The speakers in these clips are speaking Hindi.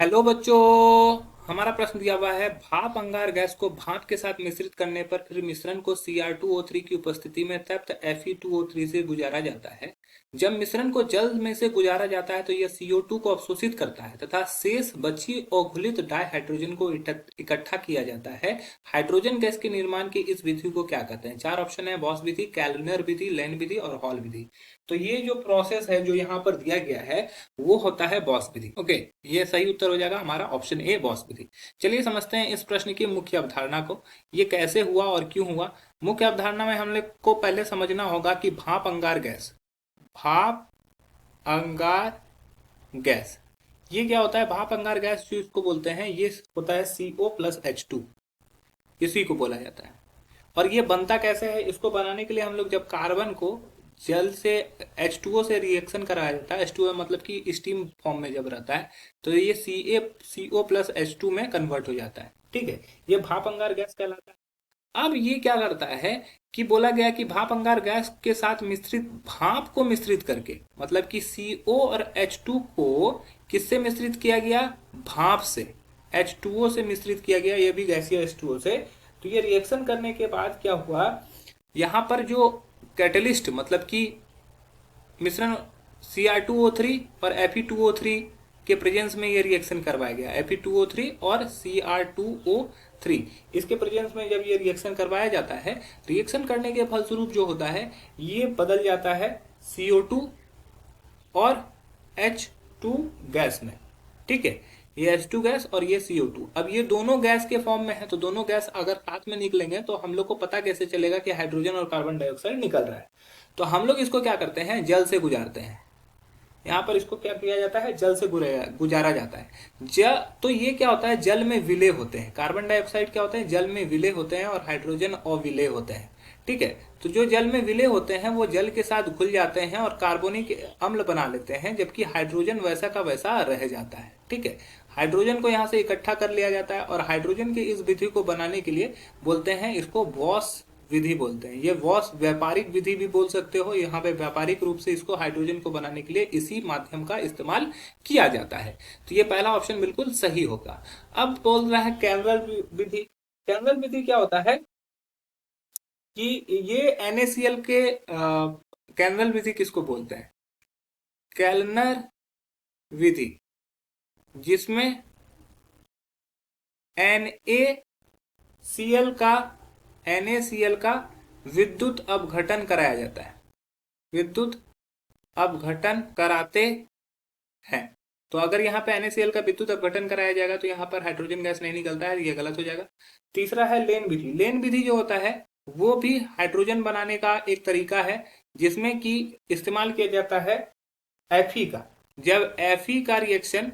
हेलो बच्चों। हमारा प्रश्न दिया हुआ है, भाप अंगार गैस को भाप के साथ मिश्रित करने पर फिर मिश्रण को Cr2O3 की उपस्थिति में तप्त Fe2O3 से गुजारा जाता है। जब मिश्रण को जल में से गुजारा जाता है तो यह CO2 को अवशोषित करता है तथा शेष बची अवघुलित डायहाइड्रोजन को इकट्ठा किया जाता है। हाइड्रोजन गैस के निर्माण की इस विधि को क्या कहते हैं? चार ऑप्शन है, बॉस विधि, कैलनर विधि, लेन विधि और हॉल विधि। तो ये जो प्रोसेस है जो यहाँ पर दिया गया है वो होता है बॉस विधि। ओके, ये सही उत्तर हो जाएगा हमारा ऑप्शन ए, बॉस विधि। चलिए समझते हैं इस प्रश्न की मुख्य अवधारणा को, ये कैसे हुआ और क्यों हुआ। मुख्य अवधारणा में हम लोग को पहले समझना होगा कि भाप अंगार गैस, भाप अंगार गैस ये क्या होता है? भाप अंगार गैस जो इसको बोलते हैं ये होता है CO+H2, इसी को बोला जाता है। और ये बनता कैसे है? इसको बनाने के लिए हम लोग जब कार्बन को जल से H2O से रिएक्शन कराया जाता है, H2O मतलब कि स्टीम फॉर्म में जब रहता है तो ये CO+H2 में कन्वर्ट हो जाता है। ठीक है, ये भाप अंगार गैस कहलाता है। अब ये क्या करता है कि बोला गया कि भाप अंगार गैस के साथ मिश्रित भाप को मिश्रित करके, मतलब कि CO और H2 को किससे मिश्रित किया गया? भाप से, H2O से मिश्रित किया गया, ये भी गैसीय H2O से। तो ये रिएक्शन करने के बाद क्या हुआ, यहाँ पर जो कैटलिस्ट मतलब कि मिश्रण Cr2O3 और Fe2O3 के प्रेजेंस में ये रिएक्शन करवाया गया। Fe2O3 और Cr2O3 इसके प्रेजेंस में जब ये रिएक्शन करवाया जाता है, रिएक्शन करने के फलस्वरूप जो होता है ये बदल जाता है CO2 और H2 गैस में। ठीक है, ये H2 गैस और ये CO2, अब ये दोनों गैस के फॉर्म में है, तो दोनों गैस अगर साथ में निकलेंगे तो हम लोग को पता कैसे चलेगा कि हाइड्रोजन और कार्बन डाइऑक्साइड निकल रहा है? तो हम लोग इसको क्या करते हैं, जल से गुजारते हैं। यहाँ पर इसको क्या किया जाता है? जल से गुजारा जाता है। तो ये क्या होता है, जल में विलय होते हैं। कार्बन डाइऑक्साइड क्या होते हैं? जल में विलय होते हैं, और हाइड्रोजन अविलय होते हैं। ठीक है, तो जो जल में विलय होते हैं वो जल के साथ घुल जाते हैं और कार्बोनिक अम्ल बना लेते हैं, जबकि हाइड्रोजन वैसा का वैसा रह जाता है। ठीक है, हाइड्रोजन को यहाँ से इकट्ठा कर लिया जाता है, और हाइड्रोजन की इस विधि को बनाने के लिए बोलते हैं, इसको वॉश विधि बोलते हैं। ये वॉश व्यापारिक विधि भी बोल सकते हो। यहाँ पे व्यापारिक रूप से इसको हाइड्रोजन को बनाने के लिए इसी माध्यम का इस्तेमाल किया जाता है। तो ये पहला ऑप्शन बिल्कुल सही होगा। अब बोल रहा है कैरनल विधि। कैरनल विधि क्या होता है कि ये NaCl के कैरनल विधि किसको बोलते हैं? कैलनर विधि, जिसमें NaCl का NaCl का विद्युत अपघटन कराया जाता है, विद्युत अपघटन कराते हैं। तो अगर यहाँ पे NaCl का विद्युत अपघटन कराया जाएगा तो यहाँ पर हाइड्रोजन गैस नहीं निकलता है, ये गलत हो जाएगा। तीसरा है लेन विधि। लेन विधि जो होता है वो भी हाइड्रोजन बनाने का एक तरीका है, जिसमें कि इस्तेमाल किया जाता है Fe का। जब Fe का रिएक्शन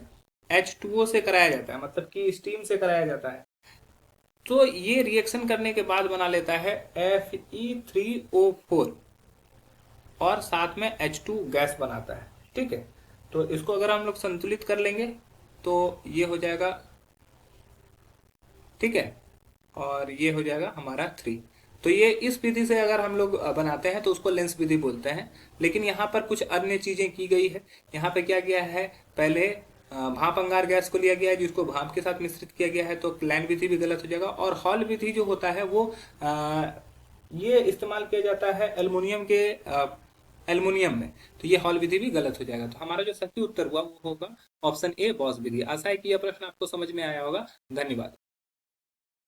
H2O से कराया जाता है, मतलब कि स्टीम से कराया जाता है, तो ये रिएक्शन करने के बाद बना लेता है Fe3O4 और साथ में H2 गैस बनाता है। ठीक है, तो इसको अगर हम लोग संतुलित कर लेंगे तो ये हो जाएगा, ठीक है, और ये हो जाएगा हमारा 3। तो ये इस विधि से अगर हम लोग बनाते हैं तो उसको लेंस विधि बोलते हैं। लेकिन यहाँ पर कुछ अन्य चीजें की गई है। यहाँ पे क्या किया है, पहले भाप अंगार गैस को लिया गया है जिसको भाप के साथ मिश्रित किया गया है, तो लैंड विधि भी गलत हो जाएगा। और हॉल विधि जो होता है वो ये इस्तेमाल किया जाता है एल्युमिनियम में, तो ये हॉल विधि भी गलत हो जाएगा। तो हमारा जो सही उत्तर हुआ वो होगा ऑप्शन ए, बॉस विधि। आशा है कि यह प्रश्न आपको समझ में आया होगा। धन्यवाद।